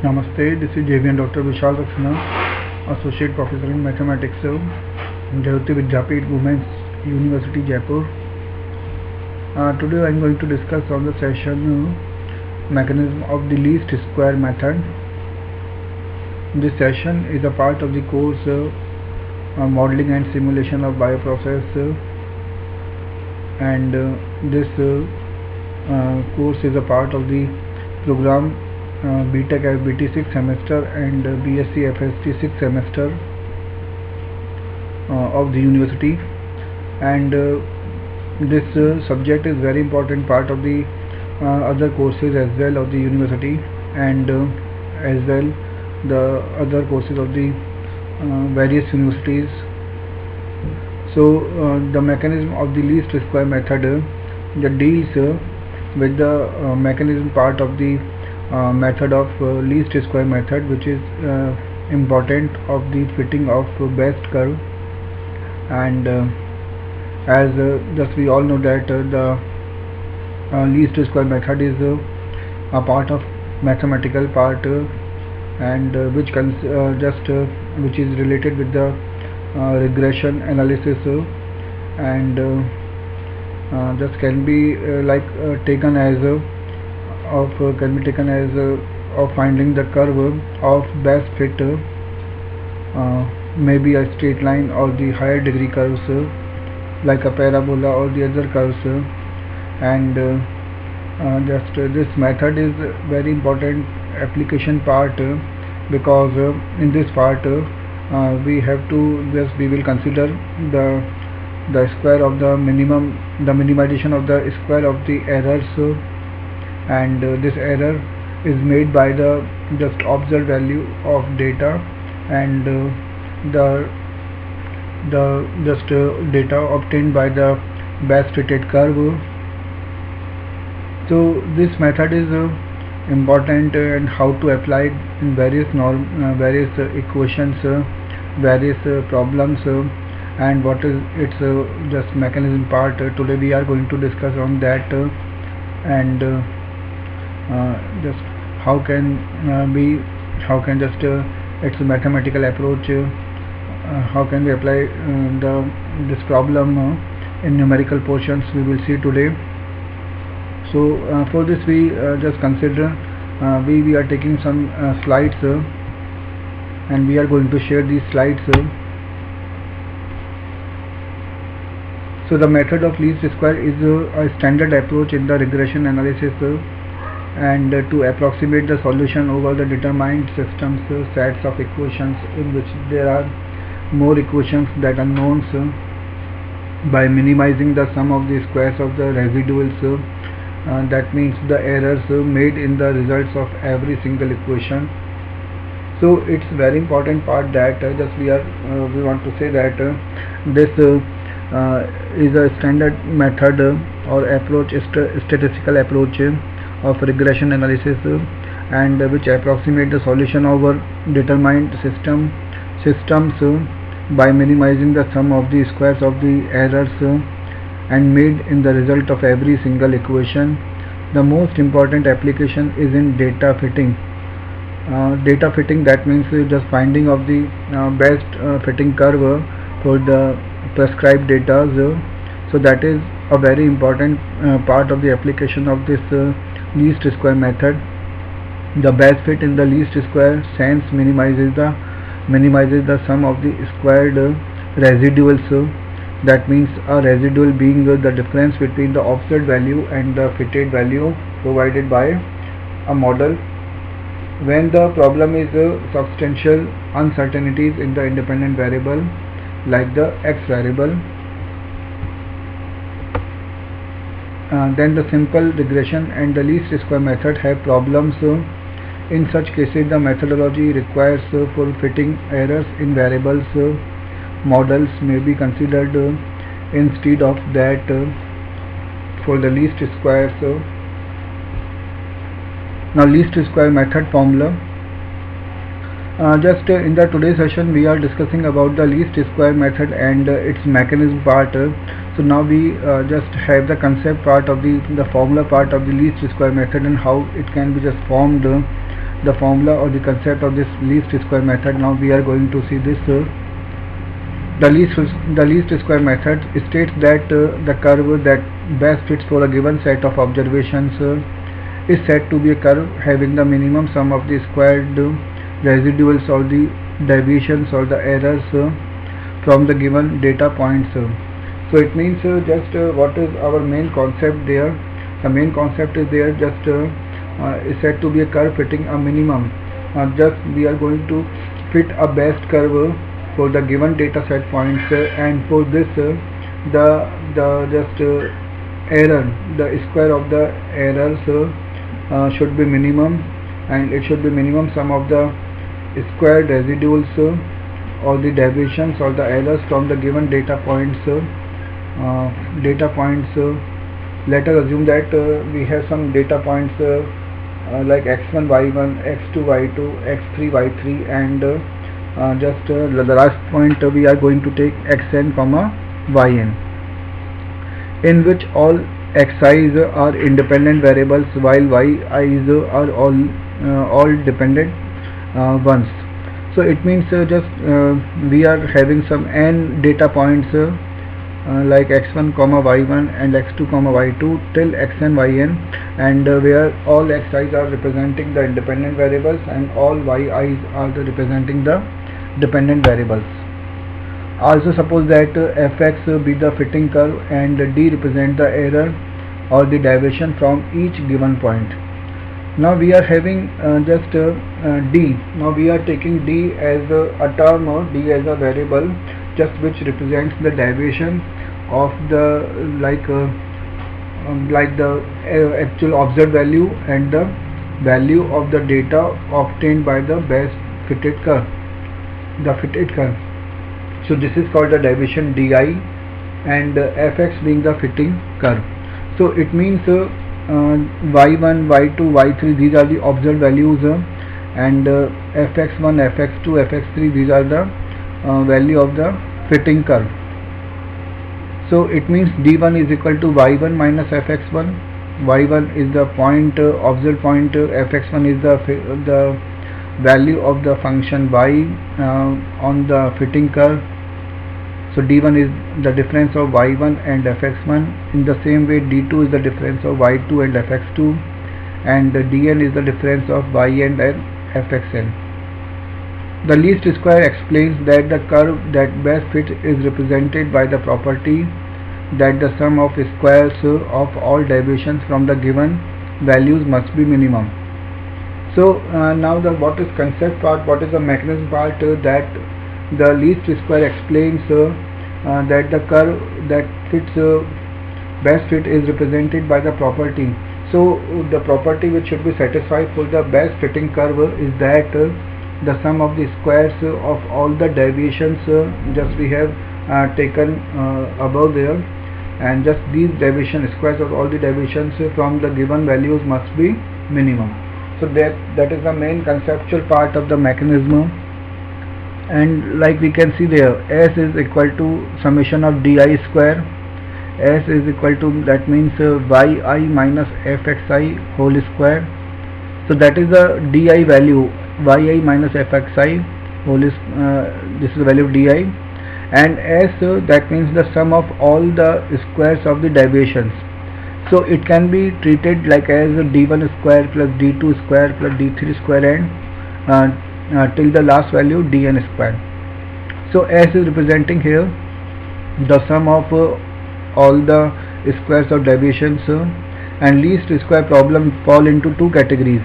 Namaste, this is JVN Dr. Vishal Saxena, Associate Professor in Mathematics, Jayoti Vidyapit Women's University, Jaipur. Today I am going to discuss on the session mechanism of the least square method. This session is a part of the course Modeling and Simulation of Bioprocess, and this course is a part of the program BTech FBT 6th semester and BSc FST 6th semester of the university, and this subject is very important part of the other courses as well of the university, and as well the other courses of the various universities. So the mechanism of the least square method that deals with the mechanism part of the method of least square method, which is important of the fitting of best curve. And as just we all know that the least square method is a part of mathematical part, and which is related with the regression analysis, and just can be taken as of finding the curve of best fit, maybe a straight line or the higher degree curves like a parabola or the other curves, and this method is very important application part, because in this part we will consider the square of the minimization of the square of the errors, and this error is made by the just observed value of data, and the data obtained by the best fitted curve. So this method is important, and how to apply it in various equations, various problems, and what is its just mechanism part. Today we are going to discuss on that, and just how can its mathematical approach, how can we apply this problem in numerical portions, we will see today. So for this we just consider we are taking some slides, and we are going to share these slides. So the method of least square is a standard approach in the regression analysis, and to approximate the solution over the determined systems, sets of equations in which there are more equations that are knowns, by minimizing the sum of the squares of the residuals, that means the errors made in the results of every single equation. So it's very important part that we want to say that this is a standard method or approach, statistical approach of regression analysis, and which approximate the solution over determined systems by minimizing the sum of the squares of the errors and made in the result of every single equation. The most important application is in data fitting. Data fitting, that means just finding of the best fitting curve for the prescribed data. So that is a very important part of the application of this least square method. The best fit in the least square sense minimizes the sum of the squared residuals. That means a residual being the difference between the observed value and the fitted value provided by a model. When the problem is substantial uncertainties in the independent variable like the x variable, then the simple regression and the least square method have problems. In such cases the methodology requires for fitting errors in variables models may be considered instead of that for the least squares. Now least square method formula. Just in the today's session we are discussing about the least square method and its mechanism part. So now we just have the concept part of the formula part of the least square method and how it can be just formed the formula or the concept of this least square method. Now we are going to see this. The least square method states that the curve that best fits for a given set of observations is said to be a curve having the minimum sum of the squared residuals or the deviations or the errors from the given data points. So it means just what is our main concept there. The main concept is there just is said to be a curve fitting a minimum. Just we are going to fit a best curve for the given data set points, and for this the just error, the square of the errors should be minimum, and it should be minimum sum of the squared residuals or the deviations or the errors from the given data points. Let us assume that we have some data points like x1 y1, x2 y2, x3 y3, and just the last point we are going to take xn comma yn, in which all xi's are independent variables while yi's are all dependent ones. So it means just we are having some n data points like x1 comma y1 and x2 comma y2 till xn yn, and where all xi's are representing the independent variables and all yi's are representing the dependent variables. Also suppose that fx be the fitting curve and d represent the error or the deviation from each given point. Now we are having just d. Now we are taking d as a term, d as a variable just which represents the deviation of the like the actual observed value and the value of the data obtained by the best fitted curve, the fitted curve. So this is called the deviation di, and fx being the fitting curve. So it means y1, y2, y3 these are the observed values, and fx1, fx2, fx3 these are the value of the fitting curve. So it means d1 is equal to y1 minus fx1. y1 is the point, observed point, fx1 is the value of the function y on the fitting curve. So d1 is the difference of y1 and fx1. In the same way d2 is the difference of y2 and fx2, and dn is the difference of yn and fxn. The least square explains that the curve that best fit is represented by the property that the sum of squares of all deviations from the given values must be minimum. So now what is concept part, what is the mechanism part, that the least square explains that the curve that fits best fit is represented by the property. So the property which should be satisfied for the best fitting curve is that the sum of the squares of all the deviations just we have taken above there, and just these deviation squares of all the deviations from the given values must be minimum. So that is the main conceptual part of the mechanism. And like we can see there, S is equal to summation of di square. S is equal to, that means yi minus fxi whole square. So that is the di value, yi minus fxi whole is this is the value of di, and S that means the sum of all the squares of the deviations. So it can be treated like as d1 square plus d2 square plus d3 square and till the last value dn square. So S is representing here the sum of all the squares of deviations, and least square problem fall into two categories: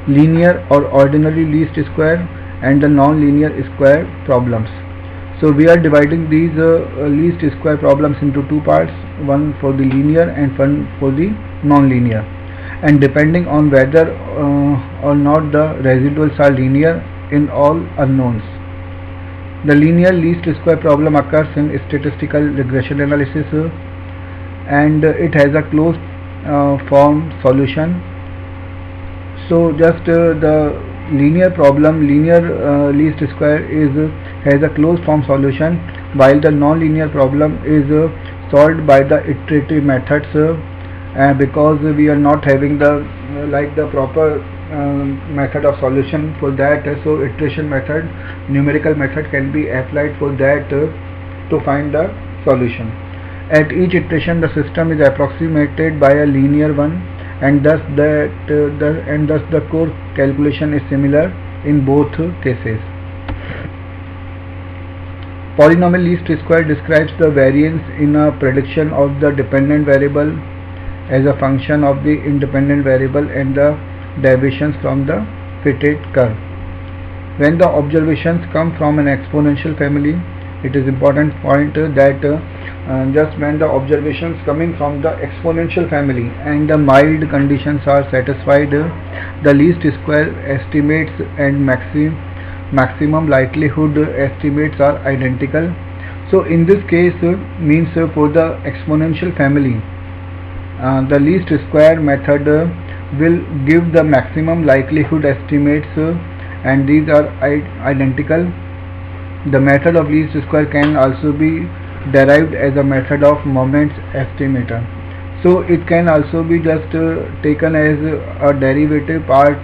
linear or ordinary least square and the non-linear square problems. So we are dividing these least square problems into two parts, one for the linear and one for the non-linear, and depending on whether or not the residuals are linear in all unknowns. The linear least square problem occurs in statistical regression analysis, and it has a closed form solution. So just the linear problem, linear least square has a closed form solution, while the non-linear problem is solved by the iterative methods, because we are not having the like the proper method of solution for that. So iteration method, numerical method can be applied for that to find the solution. At each iteration the system is approximated by a linear one, and thus the core calculation is similar in both cases. Polynomial least square describes the variance in a prediction of the dependent variable as a function of the independent variable and the deviations from the fitted curve. When the observations come from an exponential family, it is important point that just when the observations coming from the exponential family and the mild conditions are satisfied, the least square estimates and maximum likelihood estimates are identical. So in this case means for the exponential family, the least square method will give the maximum likelihood estimates, and these are identical. The method of least square can also be derived as a method of moments estimator. So it can also be just taken as a derivative part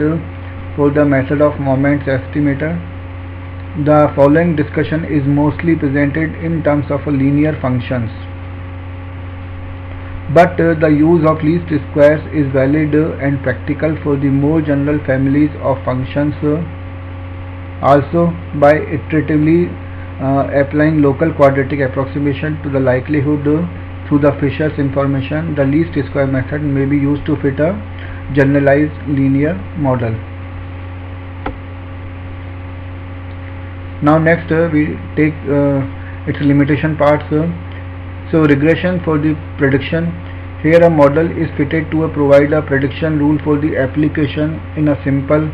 for the method of moments estimator. The following discussion is mostly presented in terms of linear functions, but the use of least squares is valid and practical for the more general families of functions. Also, by iteratively applying local quadratic approximation to the likelihood through the Fisher's information, the least square method may be used to fit a generalized linear model. Now next we take its limitation parts. So regression for the prediction. Here a model is fitted to provide a prediction rule for the application in a similar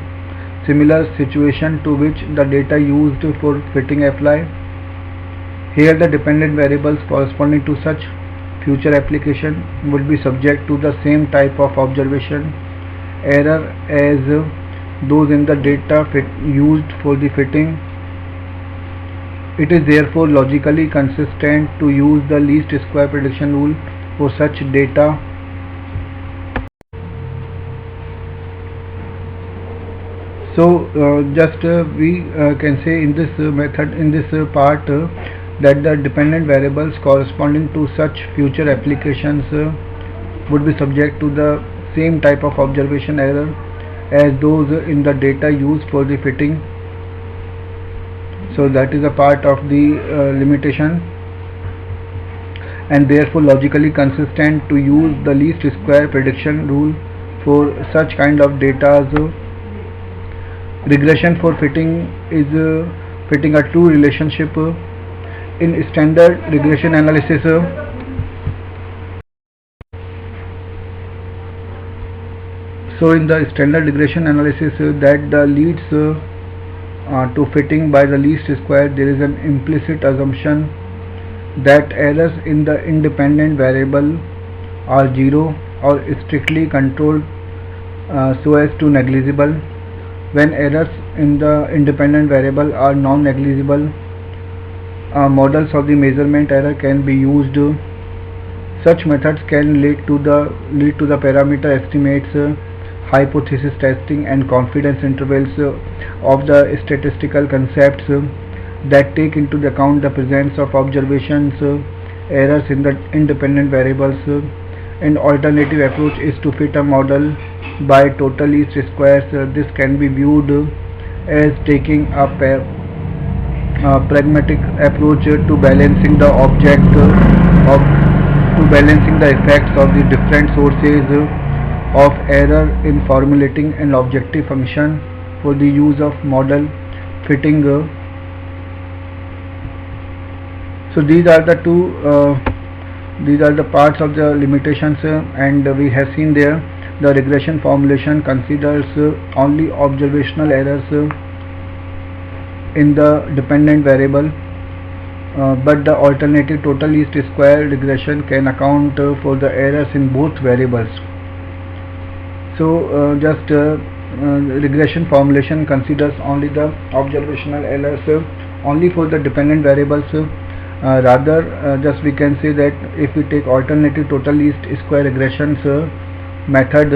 situation to which the data used for fitting apply. Here the dependent variables corresponding to such future application would be subject to the same type of observation error as those in the data used for the fitting. It is therefore logically consistent to use the least square prediction rule for such data. So we can say in this method, in this part, that the dependent variables corresponding to such future applications would be subject to the same type of observation error as those in the data used for the fitting. So that is a part of the limitation, and therefore logically consistent to use the least square prediction rule for such kind of data. Regression for fitting is fitting a true relationship. In standard regression analysis, so in the standard regression analysis that leads to fitting by the least square, there is an implicit assumption that errors in the independent variable are zero or strictly controlled so as to negligible. When errors in the independent variable are non-negligible, models of the measurement error can be used. Such methods can lead to the parameter estimates, hypothesis testing and confidence intervals of the statistical concepts that take into account the presence of observations errors in the independent variables. An alternative approach is to fit a model by total least squares. This can be viewed as taking a pragmatic approach to balancing the effects of the different sources of error in formulating an objective function for the use of model fitting. So these are the parts of the limitations, and we have seen there the regression formulation considers only observational errors in the dependent variable, but the alternative total least square regression can account for the errors in both variables. So regression formulation considers only the observational errors only for the dependent variables. Just we can say that if we take alternative total least square regressions method,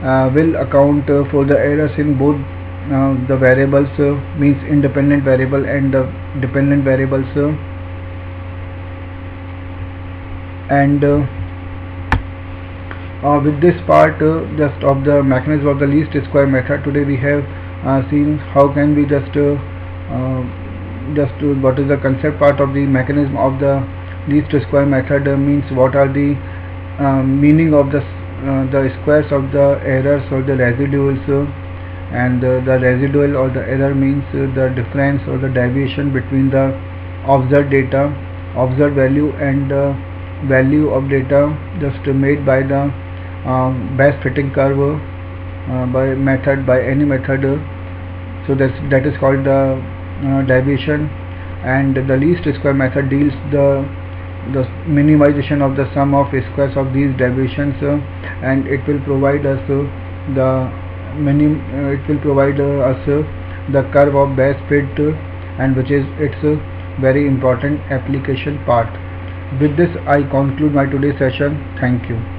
will account for the errors in both the variables, means independent variable and the dependent variables, and with this part just of the mechanism of the least square method, today we have seen how can we just what is the concept part of the mechanism of the least square method, means what are the meaning of the squares of the errors or the residuals, and the residual or the error means the difference or the deviation between the observed data, observed value, and value of data just made by the best fitting curve by any method. So that is called the deviation. And the least square method deals the minimization of the sum of squares of these deviations, and it will provide us the curve of best fit, and which is its very important application part. With this I conclude my today's session. Thank you.